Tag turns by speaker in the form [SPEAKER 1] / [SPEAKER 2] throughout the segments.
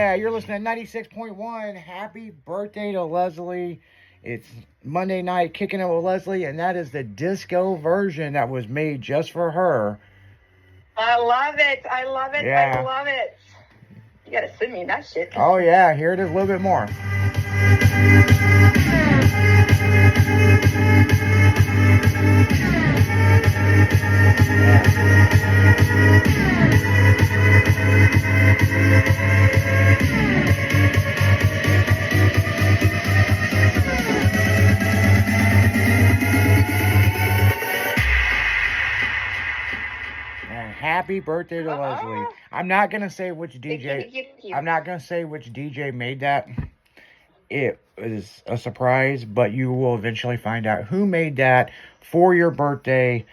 [SPEAKER 1] Yeah, you're listening to 96.1. Happy birthday to Leslie. It's Monday night, kicking it with Leslie, and that is the disco version that was made just for her.
[SPEAKER 2] I love it. I love it.
[SPEAKER 1] Yeah.
[SPEAKER 2] I love it. You gotta send me that shit.
[SPEAKER 1] Oh, yeah. Here it is a little bit more. Happy birthday to Leslie. I'm not going to say which DJ. I'm not going to say which DJ made that. It is a surprise, but you will eventually find out who made that for your birthday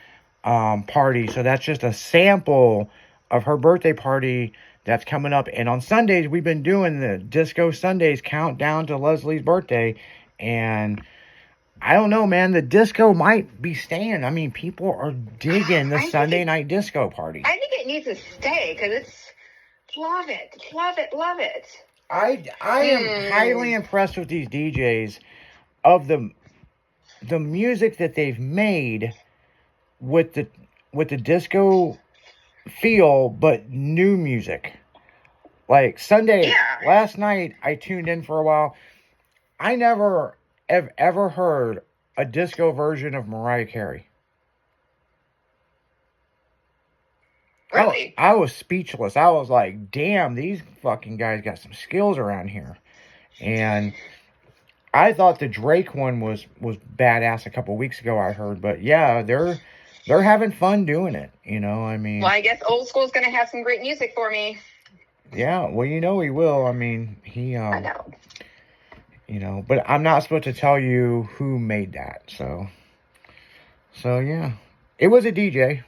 [SPEAKER 1] party. So that's just a sample of her birthday party that's coming up. And on Sundays, we've been doing the Disco Sundays countdown to Leslie's birthday. And I don't know, man. The disco might be staying. I mean, people are digging the Sunday night disco party.
[SPEAKER 2] I think it needs to stay because it's love it, love it, love it.
[SPEAKER 1] I am highly impressed with these DJs of the music that they've made with the disco feel, but new music. Like Sunday, last night I tuned in for a while. I never have ever heard a disco version of Mariah Carey.
[SPEAKER 2] Really?
[SPEAKER 1] I was speechless. I was like, damn, these fucking guys got some skills around here. And I thought the Drake one was badass a couple weeks ago, I heard. But yeah, they're having fun doing it. You know, I mean.
[SPEAKER 2] Well, I guess old school's going to have some great music for me.
[SPEAKER 1] Yeah, well, you know he will. I mean, he.
[SPEAKER 2] I know.
[SPEAKER 1] You know, but I'm not supposed to tell you who made that. So yeah, it was a DJ.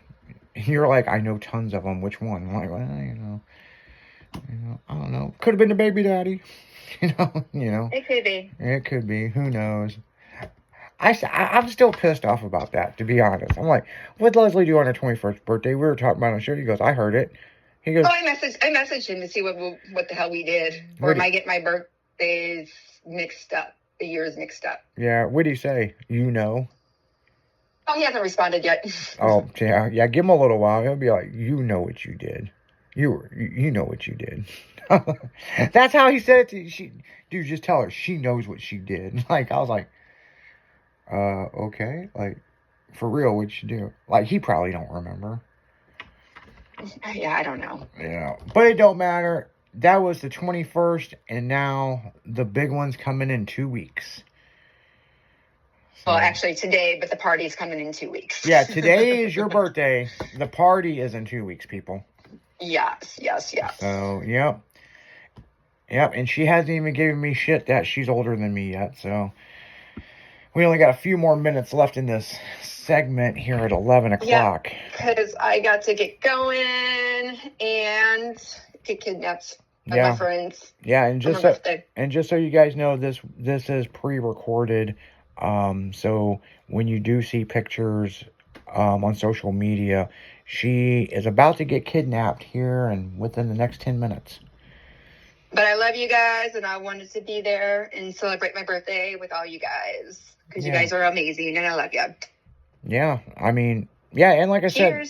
[SPEAKER 1] You're like, I know tons of them. Which one? I'm like, well, you know, I don't know. Could have been the baby daddy. You know.
[SPEAKER 2] It could be.
[SPEAKER 1] It could be. Who knows? I'm still pissed off about that, to be honest. I'm like, what'd Leslie do on her 21st birthday? We were talking about it on the show. He goes, I heard it. He goes,
[SPEAKER 2] I messaged him to see what the hell we did. Or am I getting my birthdays mixed up? The years mixed up.
[SPEAKER 1] Yeah, what'd he say? You know?
[SPEAKER 2] Oh, he hasn't responded yet.
[SPEAKER 1] Oh, yeah. Give him a little while. He'll be like, you know what you did. You know what you did. That's how he said it to dude, just tell her she knows what she did. Like, I was like, okay. Like, for real, what'd she do? Like, he probably don't remember.
[SPEAKER 2] Yeah, I don't know.
[SPEAKER 1] Yeah, but it don't matter. That was the 21st, and now the big one's coming in 2 weeks. So,
[SPEAKER 2] well, actually today, but the party's coming in 2 weeks.
[SPEAKER 1] Yeah, today is your birthday. The party is in 2 weeks, people.
[SPEAKER 2] Yes.
[SPEAKER 1] So, yep, and she hasn't even given me shit that she's older than me yet, so we only got a few more minutes left in this segment here at 11 o'clock.
[SPEAKER 2] Yeah, because I got to get going and get kidnapped by my friends.
[SPEAKER 1] Yeah, and just so you guys know, this is pre-recorded. So when you do see pictures on social media, she is about to get kidnapped here and within the next 10 minutes.
[SPEAKER 2] But I love you guys, and I wanted to be there and celebrate my birthday with all you guys because you guys are amazing, and I love you.
[SPEAKER 1] Yeah, I mean, yeah, and like I said,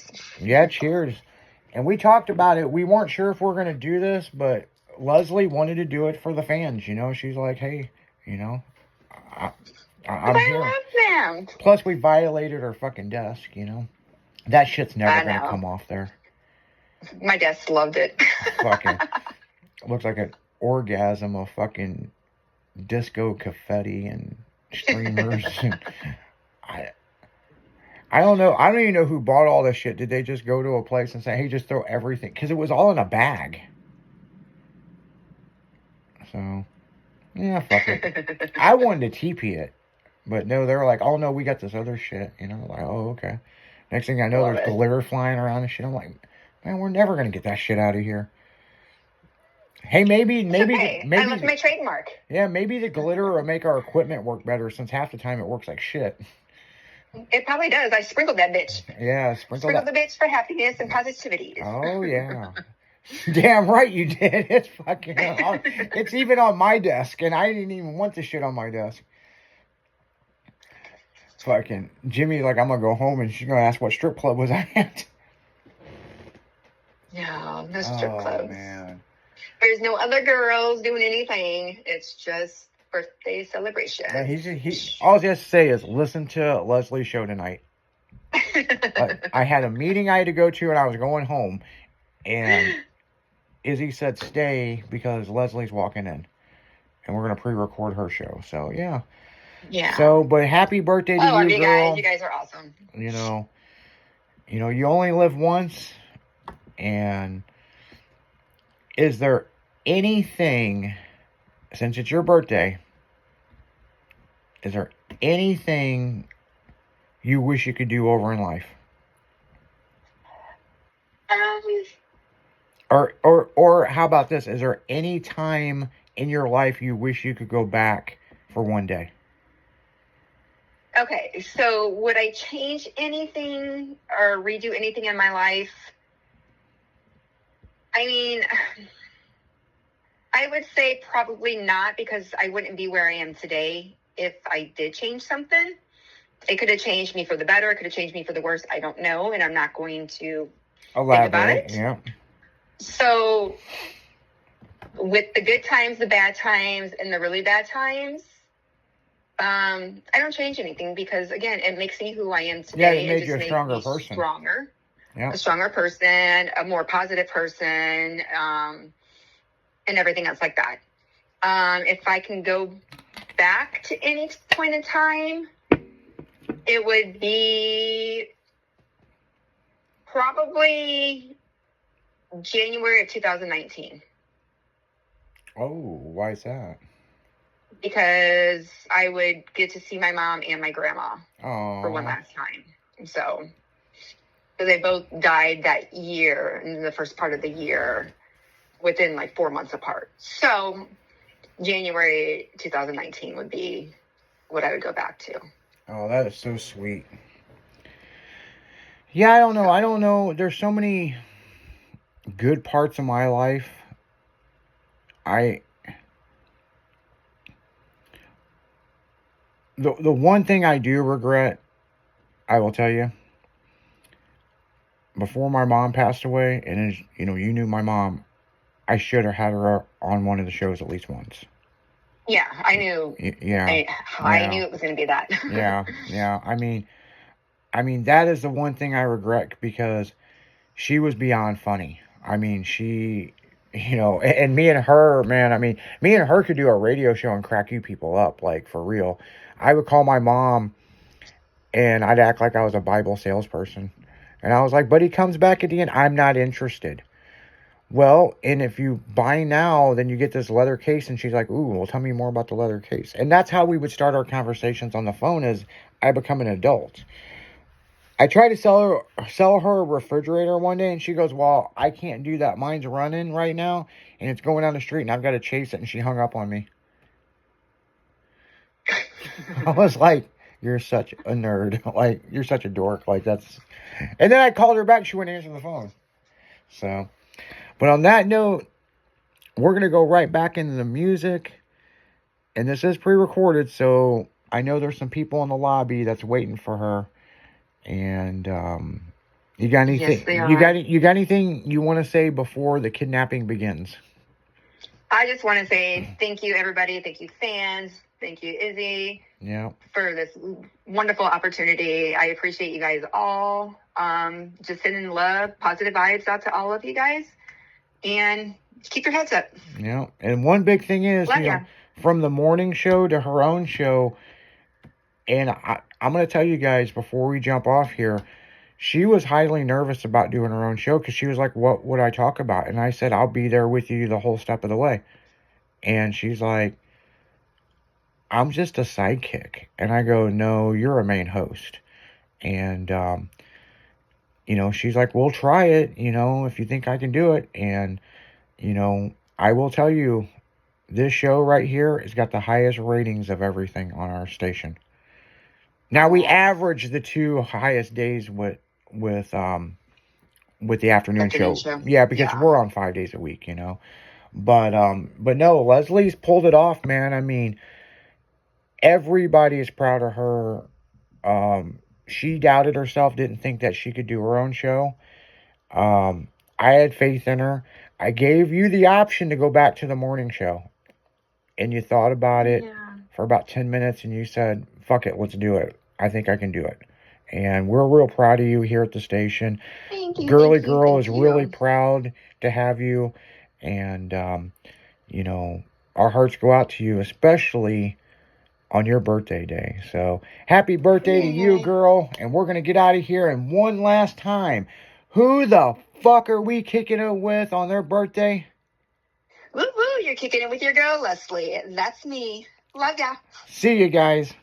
[SPEAKER 1] cheers. And we talked about it. We weren't sure if we were going to do this, but Leslie wanted to do it for the fans. You know, she's like, hey, you know, I'm here.
[SPEAKER 2] I love them.
[SPEAKER 1] Plus, we violated her fucking desk, you know. That shit's never going to come off there.
[SPEAKER 2] My desk loved it.
[SPEAKER 1] Fucking looks like an orgasm of fucking disco confetti and streamers. I don't know. I don't even know who bought all this shit. Did they just go to a place and say, hey, just throw everything? Because it was all in a bag. So, yeah, fuck it. I wanted to TP it. But no, they were like, oh, no, we got this other shit. You know, like, oh, okay. Next thing I know, there's glitter flying around and shit. I'm like, man, we're never going to get that shit out of here. Hey, maybe
[SPEAKER 2] I left my trademark.
[SPEAKER 1] Yeah, maybe the glitter will make our equipment work better since half the time it works like shit.
[SPEAKER 2] It probably does. I sprinkled that bitch.
[SPEAKER 1] Yeah,
[SPEAKER 2] sprinkled the bitch for happiness and positivity.
[SPEAKER 1] Oh, yeah. Damn right you did. It's fucking. It's even on my desk, and I didn't even want this shit on my desk. Fucking Jimmy, like, I'm gonna go home and she's gonna ask what strip club was I at.
[SPEAKER 2] No strip clubs.
[SPEAKER 1] Man.
[SPEAKER 2] There's no other girls doing anything. It's just birthday celebration.
[SPEAKER 1] All he has to say is listen to Leslie's show tonight. I had a meeting I had to go to, and I was going home, and Izzy said stay because Leslie's walking in, and we're gonna pre-record her show. So yeah.
[SPEAKER 2] Yeah.
[SPEAKER 1] So, but happy birthday to you, girl.
[SPEAKER 2] Guys. You guys are awesome.
[SPEAKER 1] You know, you only live once, and is there anything, since it's your birthday, is there anything you wish you could do over in life? Or how about this? Is there any time in your life you wish you could go back for one day?
[SPEAKER 2] Okay, so would I change anything or redo anything in my life? I mean, I would say probably not, because I wouldn't be where I am today if I did change something. It could have changed me for the better. It could have changed me for the worse. I don't know, and I'm not going to think about it.
[SPEAKER 1] Yeah.
[SPEAKER 2] So with the good times, the bad times, and the really bad times, I don't change anything, because again, it makes me who I am today.
[SPEAKER 1] Yeah, it made you a stronger person.
[SPEAKER 2] A stronger person, a more positive person, and everything else like that. If I can go back to any point in time, it would be probably January of 2019.
[SPEAKER 1] Oh, why is that?
[SPEAKER 2] Because I would get to see my mom and my grandma for one last time. So they both died that year, in the first part of the year, within like 4 months apart. So January 2019 would be what I would go back to.
[SPEAKER 1] Oh, that is so sweet. Yeah, I don't know. There's so many good parts of my life. The one thing I do regret, I will tell you, before my mom passed away, and you knew my mom, I should have had her on one of the shows at least once.
[SPEAKER 2] Yeah, I knew.
[SPEAKER 1] Yeah.
[SPEAKER 2] I knew it was going to be that.
[SPEAKER 1] Yeah. I mean, that is the one thing I regret, because she was beyond funny. I mean, she, and me and her, man, I mean, me and her could do a radio show and crack you people up, like, for real. I would call my mom, and I'd act like I was a Bible salesperson. And I was like, but he comes back at the end. I'm not interested. Well, and if you buy now, then you get this leather case. And she's like, ooh, well, tell me more about the leather case. And that's how we would start our conversations on the phone as I become an adult. I tried to sell her a refrigerator one day, and she goes, well, I can't do that. Mine's running right now, and it's going down the street, and I've got to chase it. And she hung up on me. I was like, you're such a nerd. Like, you're such a dork. Like, that's... And then I called her back. She wouldn't answer the phone. So, but on that note, we're going to go right back into the music. And this is pre-recorded, so I know there's some people in the lobby that's waiting for her. And you got anything? Yes, they are. You got anything you want to say before the kidnapping begins?
[SPEAKER 2] I just want to say thank you, everybody. Thank you, fans. Thank you, Izzy.
[SPEAKER 1] Yeah. For
[SPEAKER 2] this wonderful opportunity. I appreciate you guys all. Just sending love, positive vibes out to all of you guys, and keep your heads up.
[SPEAKER 1] Yeah. And one big thing is, from the morning show to her own show, and I'm going to tell you guys before we jump off here, she was highly nervous about doing her own show, because she was like, what would I talk about? And I said, I'll be there with you the whole step of the way. And she's like, I'm just a sidekick. And I go, no, you're a main host. And, she's like, we'll try it, if you think I can do it. And, I will tell you, this show right here has got the highest ratings of everything on our station. Now, we average the two highest days with with the afternoon show. Yeah, because we're on 5 days a week, you know. But no, Leslie's pulled it off, man. I mean, everybody is proud of her. She doubted herself, didn't think that she could do her own show. I had faith in her. I gave you the option to go back to the morning show. And you thought about it for about 10 minutes and you said, fuck it, let's do it. I think I can do it. And we're real proud of you here at the station.
[SPEAKER 2] Thank you.
[SPEAKER 1] Girly Girl is really proud to have you. And, you know, our hearts go out to you, especially on your birthday day. So, happy birthday to you, girl. And we're going to get out of here. And one last time, who the fuck are we kicking it with on their birthday?
[SPEAKER 2] Woo woo, you're kicking it with your girl, Leslie. That's me. Love ya.
[SPEAKER 1] See you guys.